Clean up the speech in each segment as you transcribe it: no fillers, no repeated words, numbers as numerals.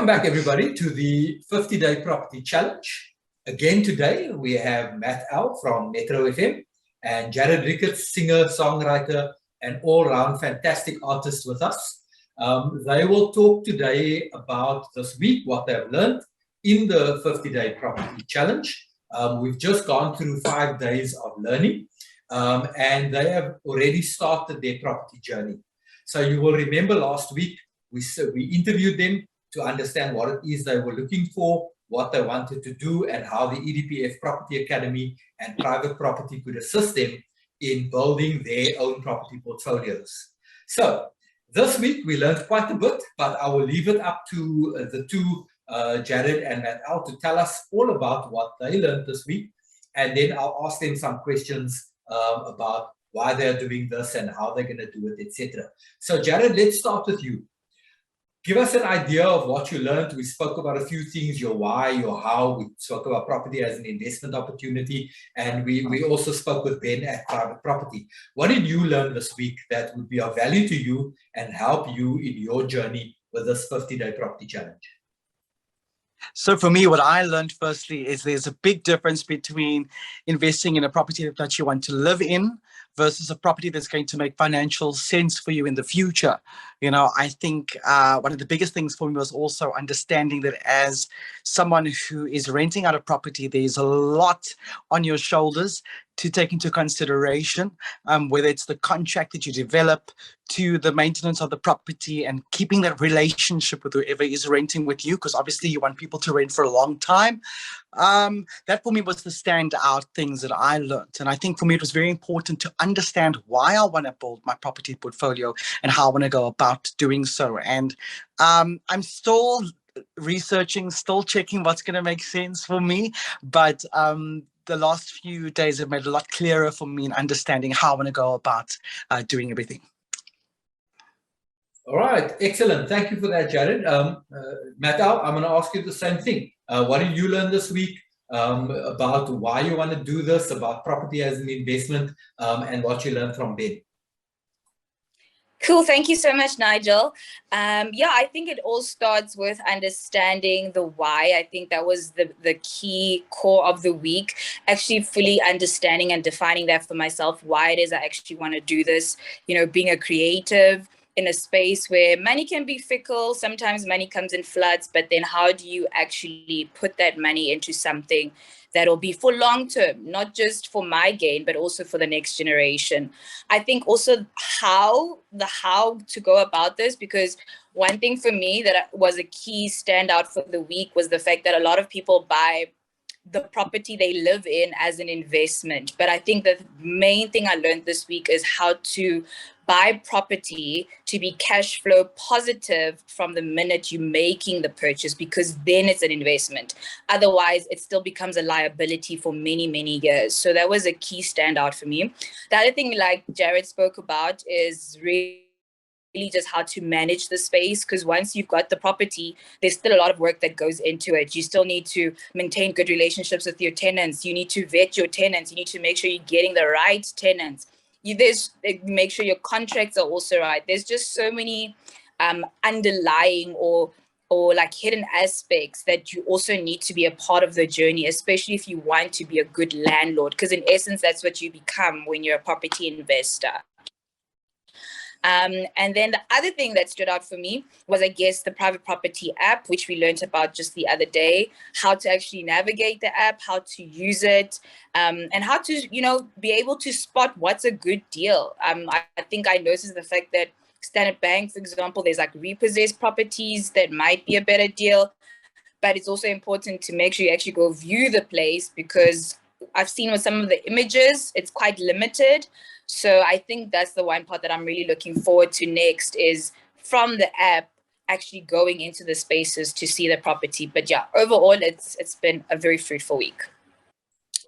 Welcome back, everybody, to the 50-Day Property Challenge. Again today, we have Matt Al from Metro FM and Jared Ricketts, singer, songwriter, and all-round fantastic artist with us. They will talk today about this week, what they've learned in the 50-Day Property Challenge. We've just gone through 5 days of learning, and they have already started their property journey. So you will remember last week, we interviewed them to understand what it is they were looking for, what they wanted to do, and how the EDPF Property Academy and private property could assist them in building their own property portfolios. So this week we learned quite a bit, but I will leave it up to the two, Jared and Matt Al, to tell us all about what they learned this week, and then I'll ask them some questions about why they're doing this and how they're going to do it, etc. So Jared, let's start with you. Give us an idea of what you learned. We spoke about a few things, your why, your how. We spoke about property as an investment opportunity. And we also spoke with Ben at private property. What did you learn this week that would be of value to you and help you in your journey with this 50-Day Property Challenge? So for me, what I learned firstly is there's a big difference between investing in a property that you want to live in versus a property that's going to make financial sense for you in the future. You know, I think one of the biggest things for me was also understanding that as someone who is renting out a property, there's a lot on your shoulders to take into consideration, whether it's the contract that you develop to the maintenance of the property and keeping that relationship with whoever is renting with you, because obviously you want people to rent for a long time. That for me was the standout things that I learned. And I think for me, it was very important to understand why I want to build my property portfolio and how I want to go about doing so. And I'm still researching, still checking what's going to make sense for me. But the last few days have made it a lot clearer for me in understanding how I want to go about doing everything. All right, excellent. Thank you for that, Jared. Matt Al, I'm going to ask you the same thing. What did you learn this week about why you want to do this, about property as an investment, and what you learned from Ben? Cool. Thank you so much, Nigel. Yeah, I think it all starts with understanding the why. I think that was the key core of the week, actually fully understanding and defining that for myself, why it is I actually want to do this, you know, being a creative in a space where money can be fickle. Sometimes money comes in floods, but then how do you actually put that money into something that'll be for long term, not just for my gain, but also for the next generation. I think also how to go about this, because one thing for me that was a key standout for the week was the fact that a lot of people buy the property they live in as an investment. But I think the main thing I learned this week is how to buy property to be cash flow positive from the minute you're making the purchase, because then it's an investment. Otherwise, it still becomes a liability for many, many years. So that was a key standout for me. The other thing, like Jared spoke about, is really just how to manage the space, because once you've got the property, there's still a lot of work that goes into it. You still need to maintain good relationships with your tenants. You need to vet your tenants. You need to make sure you're getting the right tenants. Make sure your contracts are also right. There's just so many underlying or like hidden aspects that you also need to be a part of the journey, especially if you want to be a good landlord, because in essence, that's what you become when you're a property investor. And then the other thing that stood out for me was, I guess, the private property app, which we learned about just the other day, how to actually navigate the app, how to use it, and how to, you know, be able to spot what's a good deal. I think I noticed the fact that Standard Bank, for example, there's like repossessed properties that might be a better deal, but it's also important to make sure you actually go view the place, because I've seen with some of the images, it's quite limited. So I think that's the one part that I'm really looking forward to next, is from the app actually going into the spaces to see the property. But yeah, overall, it's been a very fruitful week.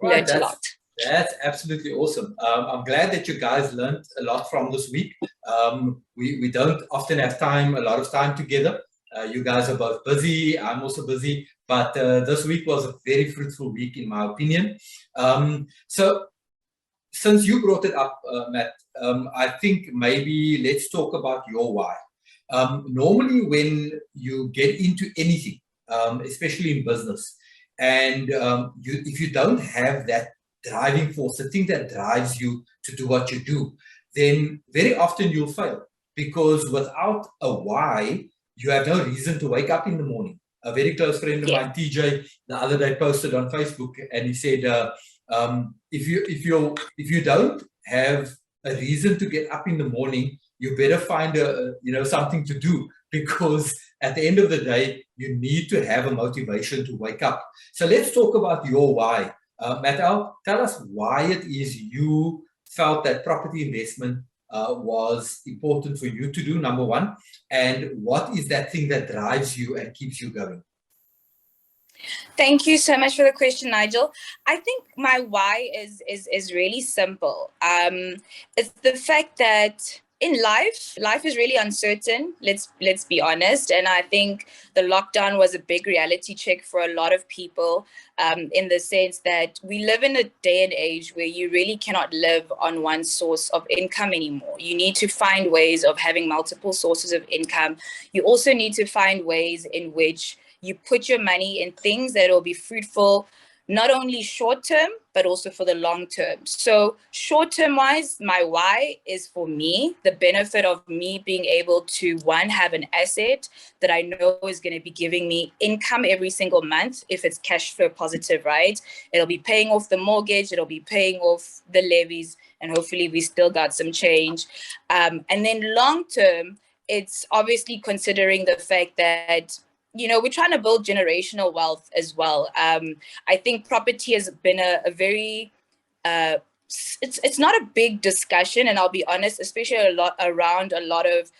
Right, learned a lot. That's absolutely awesome. I'm glad that you guys learned a lot from this week. We don't often have a lot of time together. You guys are both busy. I'm also busy. But this week was a very fruitful week, in my opinion. So since you brought it up, Matt, I think maybe let's talk about your why. Normally, when you get into anything, especially in business, and if you don't have that driving force, the thing that drives you to do what you do, then very often you'll fail, because without a why, you have no reason to wake up in the morning. A very close friend of mine, TJ, the other day posted on Facebook, and he said, if you don't have a reason to get up in the morning, you better find something to do, because at the end of the day, you need to have a motivation to wake up. So let's talk about your why. Matteo, tell us why it is you felt that property investment was important for you to do, number one, and what is that thing that drives you and keeps you going? Thank you so much for the question, Nigel. I think my why is really simple. It's the fact that in life is really uncertain. Let's be honest. And I think the lockdown was a big reality check for a lot of people, in the sense that we live in a day and age where you really cannot live on one source of income anymore. You need to find ways of having multiple sources of income. You also need to find ways in which you put your money in things that will be fruitful, not only short term, but also for the long term. So short term wise, my why is for me, the benefit of me being able to, one, have an asset that I know is going to be giving me income every single month if it's cash flow positive, right? It'll be paying off the mortgage, it'll be paying off the levies, and hopefully we still got some change. And then long term, it's obviously considering the fact that we're trying to build generational wealth as well. I think property has been a very, it's not a big discussion, and I'll be honest, especially around a lot of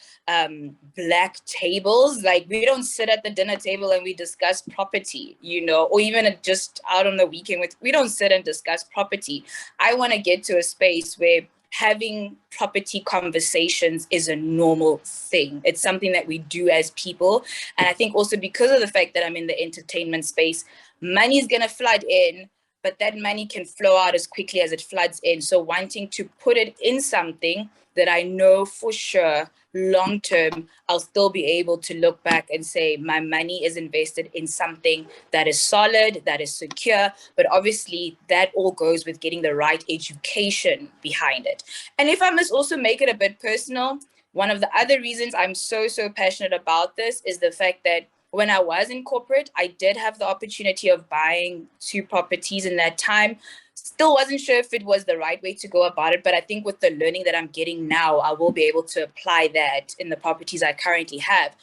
black tables. Like, we don't sit at the dinner table and we discuss property, or even just out on the weekend we don't sit and discuss property. I want to get to a space where having property conversations is a normal thing. It's something that we do as people. And I think also because of the fact that I'm in the entertainment space, money is going to flood in, but that money can flow out as quickly as it floods in. So wanting to put it in something that I know for sure long term, I'll still be able to look back and say my money is invested in something that is solid, that is secure. But obviously that all goes with getting the right education behind it. And if I must also make it a bit personal, one of the other reasons I'm so passionate about this is the fact that when I was in corporate, I did have the opportunity of buying 2 properties in that time. Still wasn't sure if it was the right way to go about it, but I think with the learning that I'm getting now, I will be able to apply that in the properties I currently have.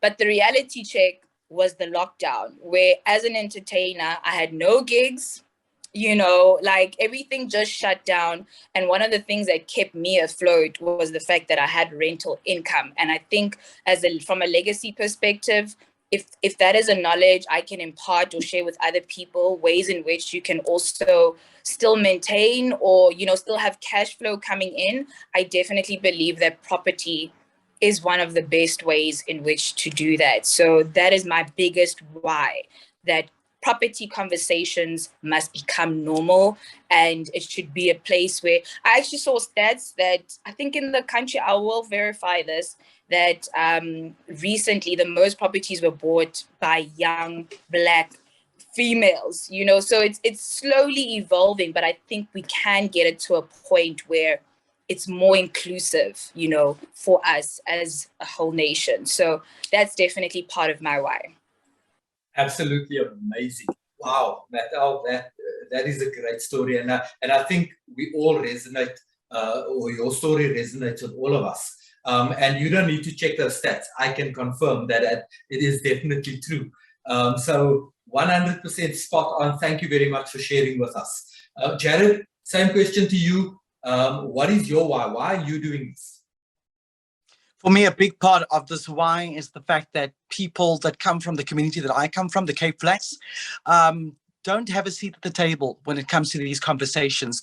But the reality check was the lockdown, where as an entertainer, I had no gigs, like everything just shut down. And one of the things that kept me afloat was the fact that I had rental income. And I think from a legacy perspective, if that is a knowledge I can impart or share with other people, ways in which you can also still maintain or, still have cash flow coming in, I definitely believe that property is one of the best ways in which to do that. So that is my biggest why, that property conversations must become normal, and it should be a place where I actually saw stats that I think in the country, I will verify this, that recently the most properties were bought by young Black females, so it's slowly evolving, but I think we can get it to a point where it's more inclusive, for us as a whole nation. So that's definitely part of my why. Absolutely amazing. Wow, Matteo, that is a great story. And I think we all resonate, or your story resonates with all of us. And you don't need to check those stats. I can confirm that it is definitely true. So 100% spot on. Thank you very much for sharing with us. Jared, same question to you. What is your why? Why are you doing this? For me, a big part of this why is the fact that people that come from the community that I come from, the Cape Flats, don't have a seat at the table when it comes to these conversations.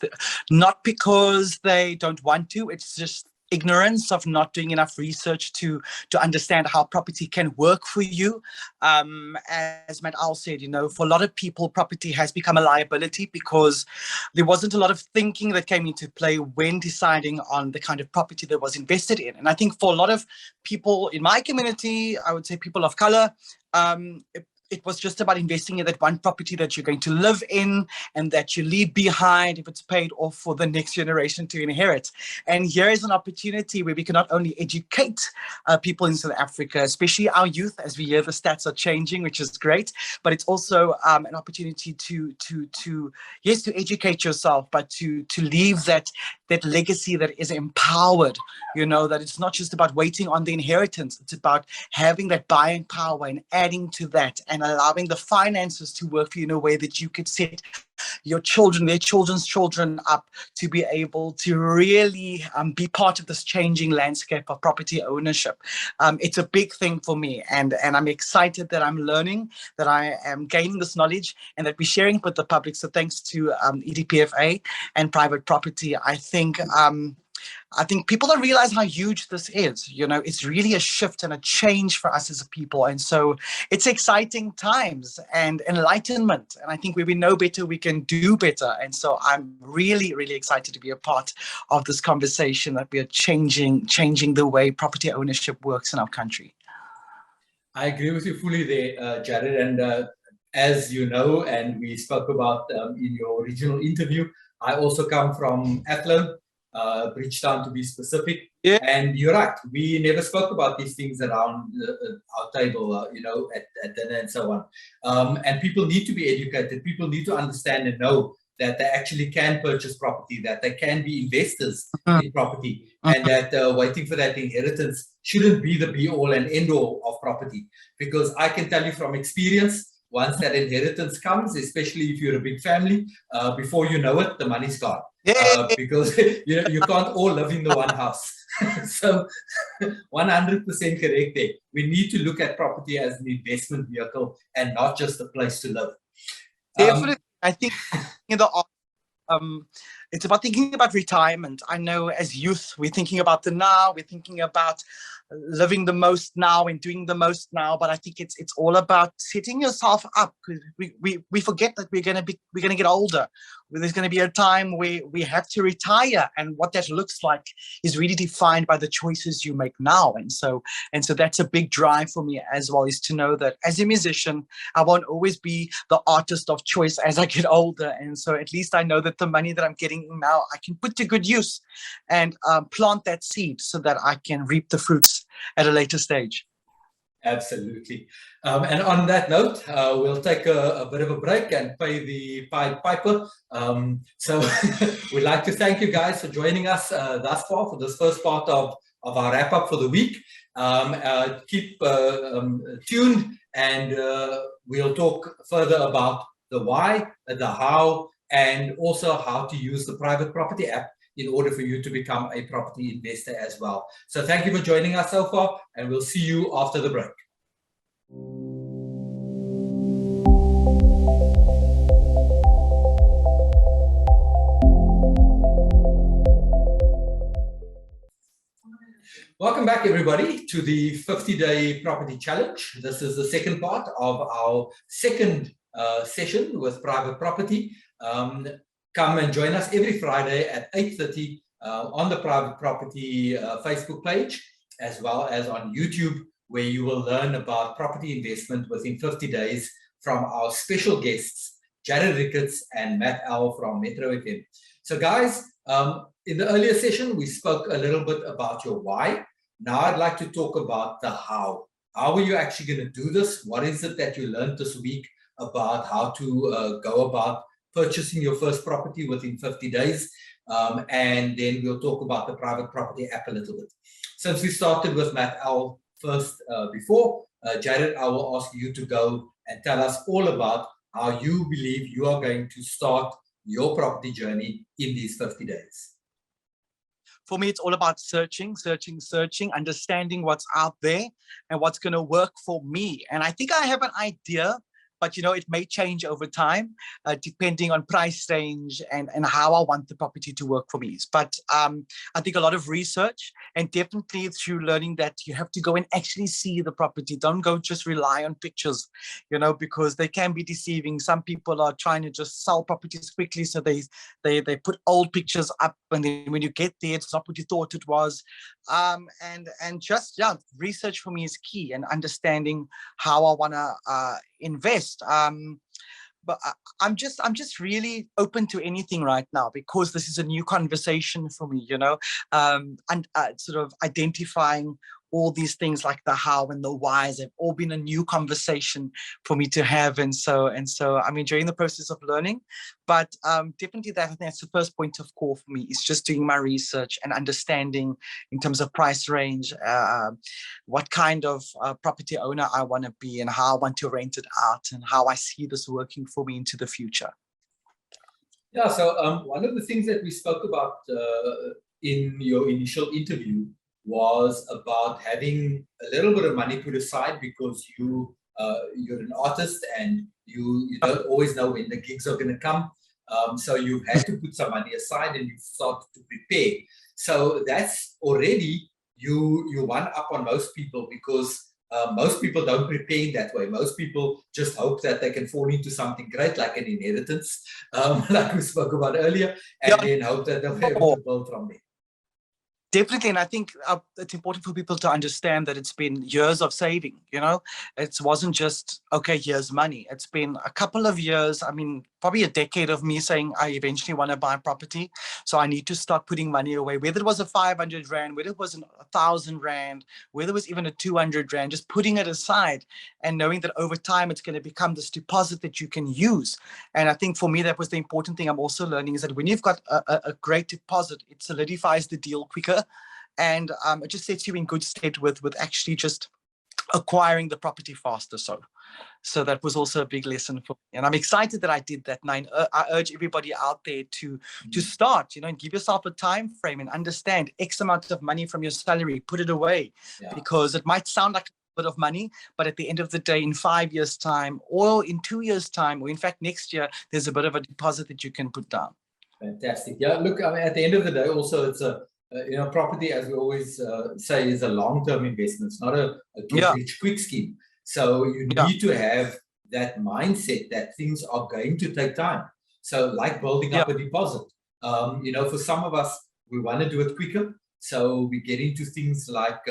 Not because they don't want to, it's just ignorance of not doing enough research to understand how property can work for you. As Matt Owl said, for a lot of people, property has become a liability because there wasn't a lot of thinking that came into play when deciding on the kind of property that was invested in. And I think for a lot of people in my community, I would say people of color, it was just about investing in that one property that you're going to live in and that you leave behind if it's paid off for the next generation to inherit. And here is an opportunity where we can not only educate people in South Africa, especially our youth, as we hear the stats are changing, which is great, but it's also an opportunity to educate yourself, but to leave that legacy that is empowered, that it's not just about waiting on the inheritance, it's about having that buying power and adding to that and allowing the finances to work for you in a way that you could set your children, their children's children up to be able to really be part of this changing landscape of property ownership. It's a big thing for me, and I'm excited that I'm learning, that I am gaining this knowledge, and that we're sharing it with the public. So thanks to EDPFA and private property, I think people don't realize how huge this is. It's really a shift and a change for us as a people. And so it's exciting times and enlightenment. And I think when we know better, we can do better. And so I'm really, really excited to be a part of this conversation, that we are changing the way property ownership works in our country. I agree with you fully there, Jared. And as you know, and we spoke about in your original interview, I also come from Athlone, Bridgetown to be specific. Yeah. And you're right, we never spoke about these things around our table, at dinner and so on. And people need to be educated. People need to understand and know that they actually can purchase property, that they can be investors in property, and that waiting for that inheritance shouldn't be the be-all and end-all of property. Because I can tell you from experience, once that inheritance comes, especially if you're a big family, before you know it, the money's gone. Because you can't all live in the one house. So 100% correct there. We need to look at property as an investment vehicle and not just a place to live. Definitely. I think it's about thinking about retirement. I know as youth, we're thinking about the now, we're thinking about living the most now and doing the most now, but I think it's all about setting yourself up, because we forget that we're going to get older. There's going to be a time where we have to retire, and what that looks like is really defined by the choices you make now. And so that's a big drive for me as well, is to know that as a musician, I won't always be the artist of choice as I get older. And so at least I know that the money that I'm getting now, I can put to good use and plant that seed so that I can reap the fruits at a later stage. Absolutely. And on that note, we'll take a bit of a break and pay the Pied Piper. So we'd like to thank you guys for joining us thus far for this first part of our wrap-up for the week. Keep tuned, and we'll talk further about the why, the how, and also how to use the private property app in order for you to become a property investor as well. So thank you for joining us so far, and we'll see you after the break. Welcome back, everybody, to the 50-day property challenge. This is the second part of our second session with private property. Come and join us every Friday at 8:30 on the private property Facebook page, as well as on YouTube, where you will learn about property investment within 50 days from our special guests, Jared Ricketts and Matt Owl from Metro FM. So guys, in the earlier session, we spoke a little bit about your why. Now I'd like to talk about the how. How are you actually going to do this? What is it that you learned this week about how to go about purchasing your first property within 50 days? And then we'll talk about the private property app a little bit. Since we started with Matt Owl first before, Jared, I will ask you to go and tell us all about how you believe you are going to start your property journey in these 50 days. For me, it's all about searching, understanding what's out there and what's going to work for me. And I think I have an idea, but it may change over time, depending on price range and how I want the property to work for me. But I think a lot of research, and definitely through learning that you have to go and actually see the property. Don't go just rely on pictures, because they can be deceiving. Some people are trying to just sell properties quickly, so they put old pictures up, and then when you get there, it's not what you thought it was. And just research for me is key, and understanding how I want to invest. But I'm just really open to anything right now, because this is a new conversation for me, and sort of identifying all these things like the how and the whys have all been a new conversation for me to have. And so I'm enjoying the process of learning, but definitely I think that's the first point of call for me, is just doing my research and understanding in terms of price range, what kind of property owner I want to be, and how I want to rent it out, and how I see this working for me into the future. Yeah, so one of the things that we spoke about in your initial interview was about having a little bit of money put aside, because you're an artist and you don't always know when the gigs are going to come. So you've had to put some money aside, and you've started to prepare. So that's already you one up on most people, because most people don't prepare in that way. Most people just hope that they can fall into something great, like an inheritance, like we spoke about earlier, and then hope that they'll be able to build from there. Definitely. And I think it's important for people to understand that it's been years of saving, It wasn't just, okay, here's money. It's been a couple of years, probably a decade of me saying I eventually want to buy property. So I need to start putting money away, whether it was a 500 Rand, whether it was 1,000 Rand, whether it was even a 200 Rand, just putting it aside and knowing that over time it's going to become this deposit that you can use. And I think for me, that was the important thing I'm also learning, is that when you've got a great deposit, it solidifies the deal quicker. And it just sets you in good stead with actually just acquiring the property faster. So that was also a big lesson for me. And I'm excited that I did that. And I urge everybody out there to start, and give yourself a time frame and understand X amount of money from your salary, put it away, because it might sound like a bit of money, but at the end of the day, in 5 years' time, or in 2 years' time, or in fact next year, there's a bit of a deposit that you can put down. Fantastic. Yeah, look, at the end of the day, also it's a property, as we always say, is a long-term investment. It's not a get-rich-quick scheme. So you need to have that mindset that things are going to take time. So like building up a deposit, for some of us, we want to do it quicker. So we get into things like,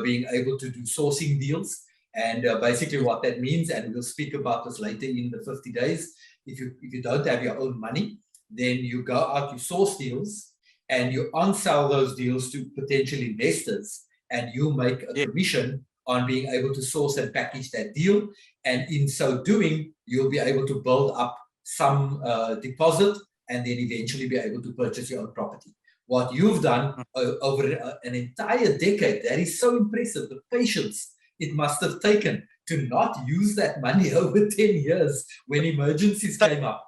being able to do sourcing deals. And basically what that means, and we'll speak about this later in the 50 days, if you don't have your own money, then you go out, you source deals, and you on-sell those deals to potential investors, and you make a commission on being able to source and package that deal. And in so doing, you'll be able to build up some deposit, and then eventually be able to purchase your own property. What you've done over an entire decade, that is so impressive. The patience it must have taken to not use that money over 10 years when emergencies came up.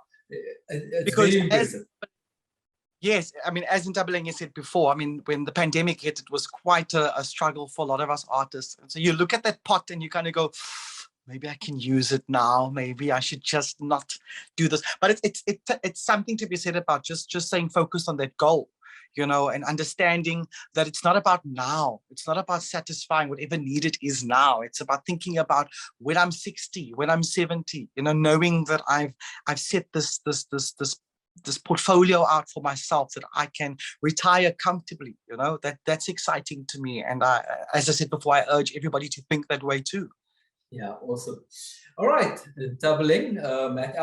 It's very impressive. Yes, as Ntabeleng said before, when the pandemic hit, it was quite a struggle for a lot of us artists. And so you look at that pot and you kind of go, maybe I can use it now. Maybe I should just not do this. But it's something to be said about just staying focused on that goal, and understanding that it's not about now. It's not about satisfying whatever need it is now. It's about thinking about when I'm 60, when I'm 70, knowing that I've set this portfolio out for myself, that I can retire comfortably. That's exciting to me. And as I said before, I urge everybody to think that way too. Yeah, awesome. All right, Ntabeleng, Matt,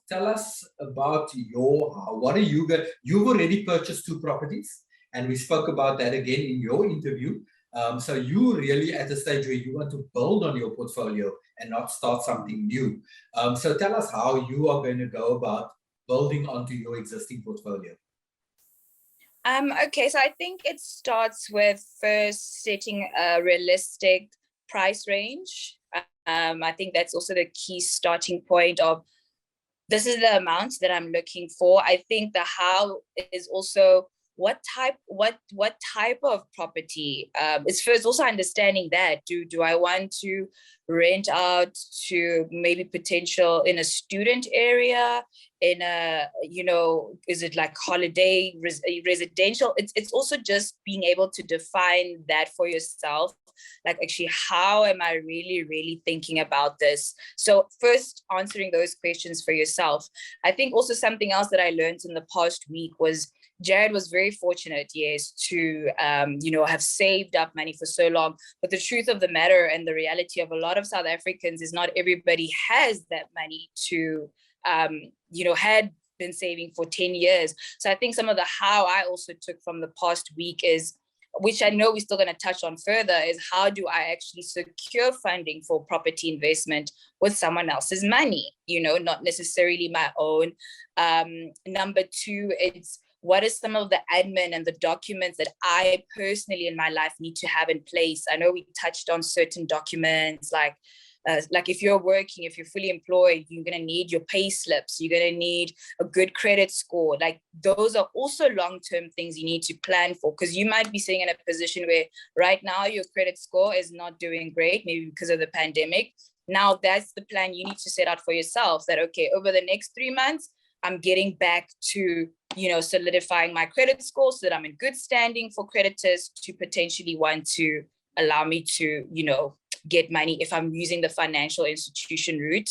tell us about what are you going? You've already purchased 2 properties, and we spoke about that again in your interview. So you really at the stage where you want to build on your portfolio and not start something new. So tell us how you are going to go about building onto your existing portfolio. Okay, so I think it starts with first setting a realistic price range. I think that's also the key starting point of, this is the amount that I'm looking for. I think the how is also what type of property? It's first also understanding that do I want to rent out to maybe potential in a student area, in a, you know, is it like holiday residential? It's also just being able to define that for yourself. Like, actually, how am I really thinking about this? So first, answering those questions for yourself. I think also something else that I learned in the past week was Jared was very fortunate, yes, to have saved up money for so long. But the truth of the matter and the reality of a lot of South Africans is not everybody has that money to, had been saving for 10 years. So I think some of the how I also took from the past week is, which I know we're still going to touch on further, is how do I actually secure funding for property investment with someone else's money, not necessarily my own. Number two, it's what is some of the admin and the documents that I personally in my life need to have in place? I know we touched on certain documents like if you're working, if you're fully employed, you're going to need your pay slips, you're going to need a good credit score. Like, those are also long-term things you need to plan for, because you might be sitting in a position where right now your credit score is not doing great, maybe because of the pandemic. Now that's the plan you need to set out for yourself, that, okay, over the next 3 months, I'm getting back to, solidifying my credit score so that I'm in good standing for creditors to potentially want to allow me to, get money if I'm using the financial institution route.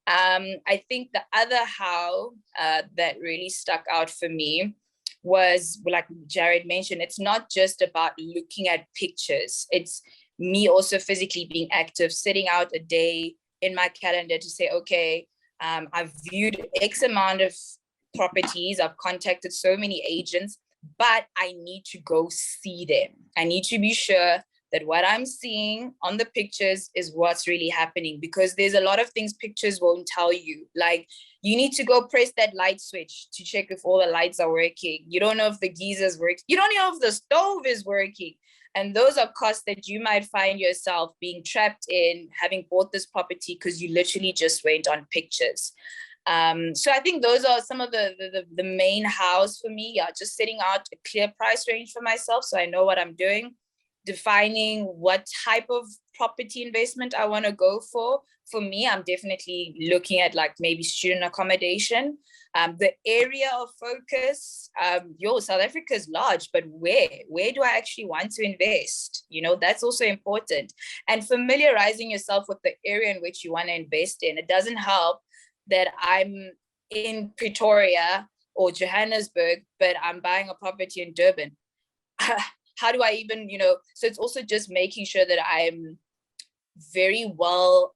I think the other how that really stuck out for me was, like Jared mentioned, it's not just about looking at pictures. It's me also physically being active, setting out a day in my calendar to say, okay, I've viewed X amount of properties, I've contacted so many agents, but I need to go see them. I need to be sure that what I'm seeing on the pictures is what's really happening, because there's a lot of things pictures won't tell you. Like, you need to go press that light switch to check if all the lights are working. You don't know if the geysers work. You don't know if the stove is working. And those are costs that you might find yourself being trapped in, having bought this property because you literally just went on pictures. So I think those are some of the main hows for me. Yeah, just setting out a clear price range for myself so I know what I'm doing, defining what type of property investment I want to go for. For me, I'm definitely looking at like maybe student accommodation. The area of focus, South Africa is large, but where do I actually want to invest? That's also important. And familiarizing yourself with the area in which you want to invest in. It doesn't help that I'm in Pretoria or Johannesburg, but I'm buying a property in Durban. How do I even, so it's also just making sure that I'm very well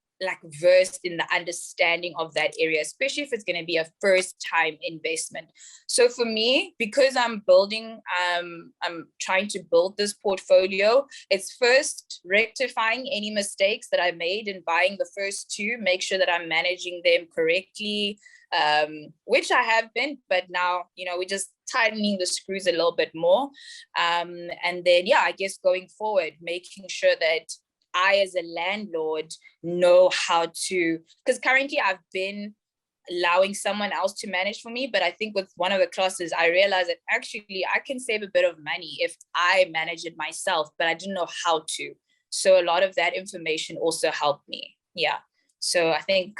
versed in the understanding of that area, especially if it's going to be a first time investment. So for me, because I'm trying to build this portfolio, it's first rectifying any mistakes that I made in buying the first two, make sure that I'm managing them correctly, which I have been, but now, we're just tightening the screws a little bit more. And then, I guess going forward, making sure that I, as a landlord, know how to, because currently I've been allowing someone else to manage for me. But I think with one of the classes, I realized that actually I can save a bit of money if I manage it myself, but I didn't know how to. So a lot of that information also helped me. Yeah. So I think,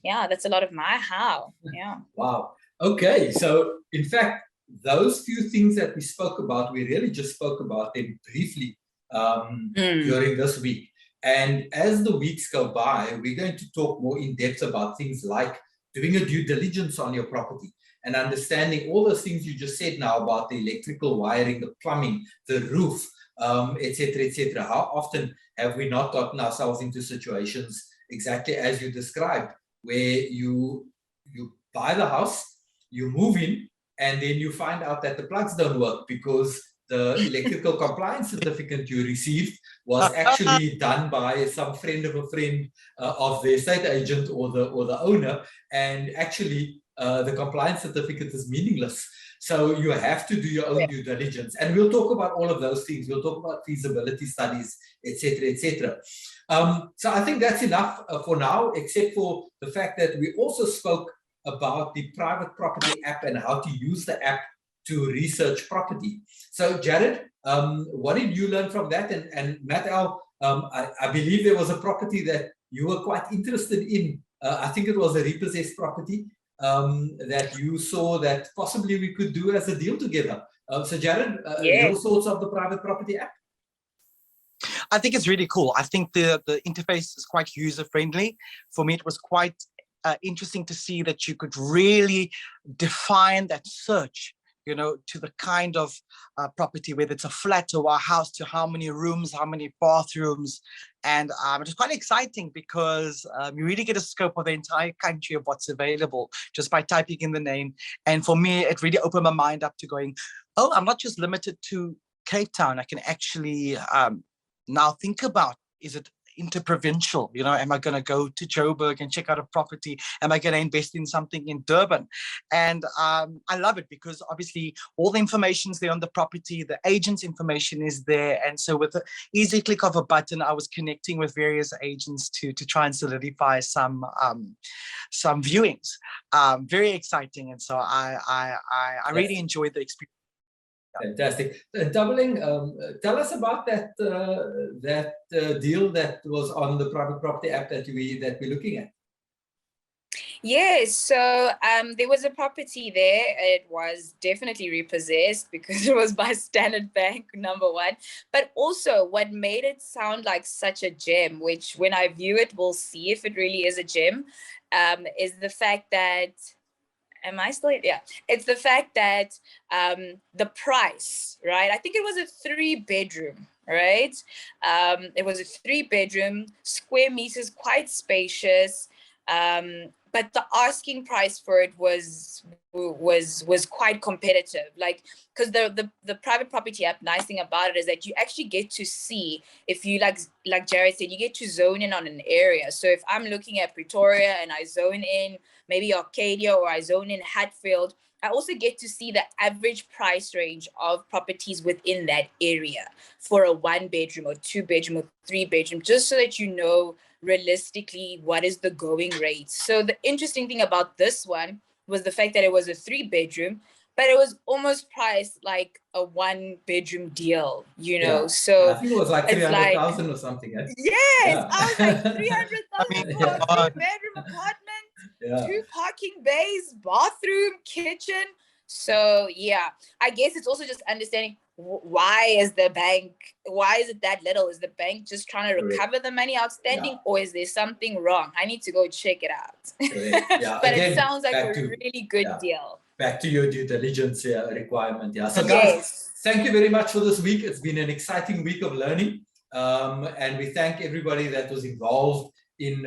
that's a lot of my how. Yeah. Wow. Okay. So in fact, those few things that we spoke about, we really just spoke about them briefly during this week. And as the weeks go by, we're going to talk more in depth about things like doing a due diligence on your property and understanding all those things you just said now about the electrical wiring, the plumbing, the roof, etc., etc. How often have we not gotten ourselves into situations exactly as you described, where you buy the house, you move in, and then you find out that the plugs don't work because the electrical compliance certificate you received was actually done by some friend of a friend of the estate agent or the owner, and actually the compliance certificate is meaningless. So you have to do your own due diligence, and we'll talk about all of those things. We'll talk about feasibility studies, etc., etc. So I think that's enough for now, except for the fact that we also spoke about the private property app and how to use the app to research property. So Jared, what did you learn from that? And Matt Al, I believe there was a property that you were quite interested in. I think it was a repossessed property that you saw that possibly we could do as a deal together. So Jared, your thoughts of the private property app? I think it's really cool. I think the interface is quite user-friendly. For me, it was quite interesting to see that you could really define that search, you know, to the kind of property, whether it's a flat or a house, to how many rooms, how many bathrooms. And it was quite exciting because you really get a scope of the entire country of what's available just by typing in the name. And for me, it really opened my mind up to going, oh, I'm not just limited to Cape Town. I can actually now think about, is it interprovincial? You know, am I going to go to Joburg and check out a property? Am I going to invest in something in Durban? And I love it because obviously all the information's there on the property, the agent's information is there. And so with an easy click of a button, I was connecting with various agents to try and solidify some viewings. Very exciting. And so I really enjoyed the experience. Fantastic. Doubling, tell us about that deal that was on the private property app that we're looking at. Yes, so there was a property there. It was definitely repossessed because it was by Standard Bank, number one. But also what made it sound like such a gem, which when I view it, we'll see if it really is a gem, is the fact that am I still? Yeah. It's the fact that the price, right? I think it was a 3-bedroom, right? It was a 3-bedroom, square meters, quite spacious. But the asking price for it was quite competitive. Like, because the private property app, nice thing about it is that you actually get to see, if you like Jared said, you get to zone in on an area. So if I'm looking at Pretoria and I zone in maybe Arcadia or I zone in Hatfield, I also get to see the average price range of properties within that area for a 1-bedroom or 2-bedroom or 3-bedroom, just so that you know realistically what is the going rate. So the interesting thing about this one was the fact that it was a 3-bedroom, but it was almost priced like a 1-bedroom deal, you know. Yeah. So I think it was like 300,000 or something. Eh? Yes, Yeah. I was like 300,000 for a 3-bedroom apartment, yeah. 2 parking bays, bathroom, kitchen. So yeah, I guess it's also just understanding why is it that little? Is the bank just trying to recover the money outstanding, or is there something wrong? I need to go check it out. Yeah. But Again, it sounds like a really good deal. Back to your due diligence requirement. Yeah. So guys, thank you very much for this week. It's been an exciting week of learning. And we thank everybody that was involved in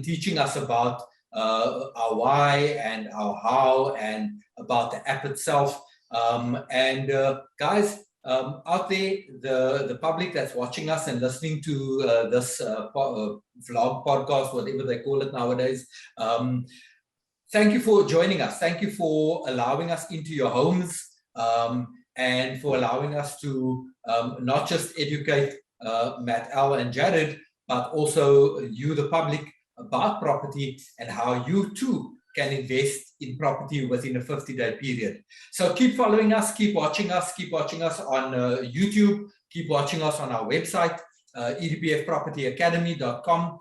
teaching us about our why and our how and about the app itself. Guys, out there, the public that's watching us and listening to this vlog podcast, whatever they call it nowadays, thank you for joining us. Thank you for allowing us into your homes and for allowing us to not just educate Matt, Al, and Jared, but also you, the public, about property and how you too can invest in property within a 50-day period. So keep following us, keep watching us on YouTube, keep watching us on our website, edpfpropertyacademy.com,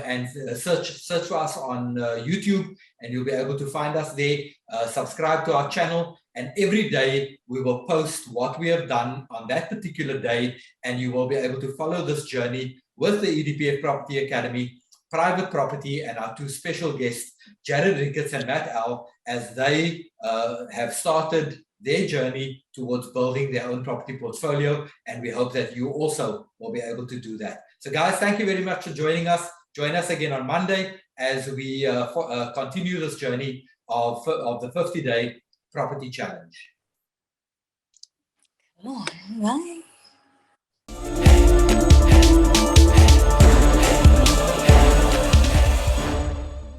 and search for us on YouTube, and you'll be able to find us there. Subscribe to our channel, and every day we will post what we have done on that particular day, and you will be able to follow this journey with the EDPF Property Academy, private property, and our 2 special guests, Jared Ricketts and Matt Al, as they have started their journey towards building their own property portfolio. And we hope that you also will be able to do that. So guys, thank you very much for joining us. Join us again on Monday as we continue this journey of the 50-day property challenge. Oh, right.